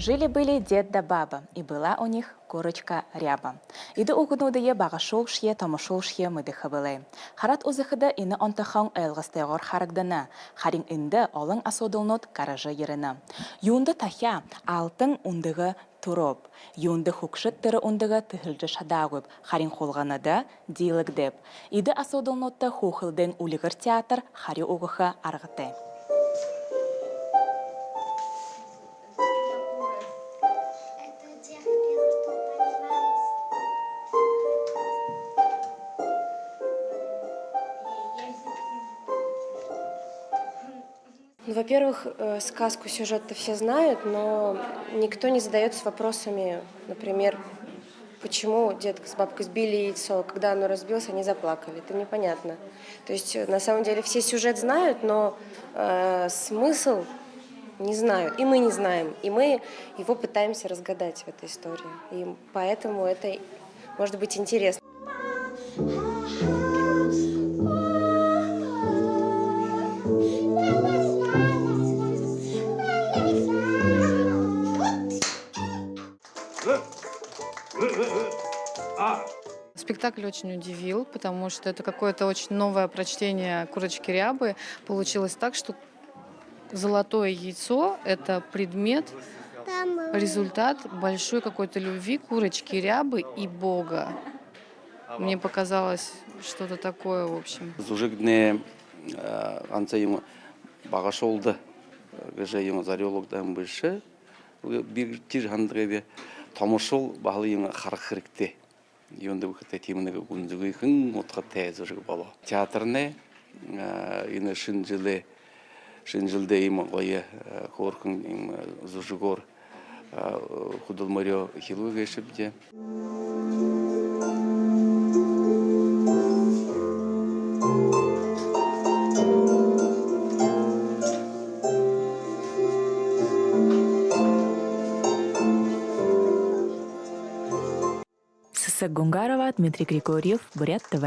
Жили-были дед да баба, и была у них курочка ряба. Иды угнудые бағашоушье, тамашоушье мыдыха былай. Харат узыхыда ины онтахан айлғастайғыр харагдана. Харин инды олың асодылнот каражы еріна. Юнды тахя алтын ундығы туроп. Юнды хукшыттыры ундығы тыхылжы шадағып. Харин холғанада дейлік деп. Иды асодылнотта хухылден улығыр театр хари уғыха арғытай. Во-первых, сказку, сюжет-то все знают, но никто не задается вопросами, например, почему дедка с бабкой сбили яйцо, когда оно разбилось, они заплакали. Это непонятно. То есть, на самом деле, все сюжет знают, но смысл не знают. И мы не знаем. И мы его пытаемся разгадать в этой истории. И поэтому это может быть интересно. Спектакль очень удивил, потому что это какое-то очень новое прочтение «Курочки рябы». Получилось так, что золотое яйцо – это предмет, результат большой какой-то любви курочки рябы и Бога. Мне показалось что-то такое, в общем. Зужигне анцаему багашолды гжаему зарёлогдан больше бир тир хандребе тамошол бахлыйын хархырыкты. Юнды бухта темнеге гунзугы хын отқа тез уже бала. Театрне ины шинжилде им гое хоркын им зужугор худалмарё хилуге шипде. Гунгарова, Дмитрий Григорьев, Бурят ТВ.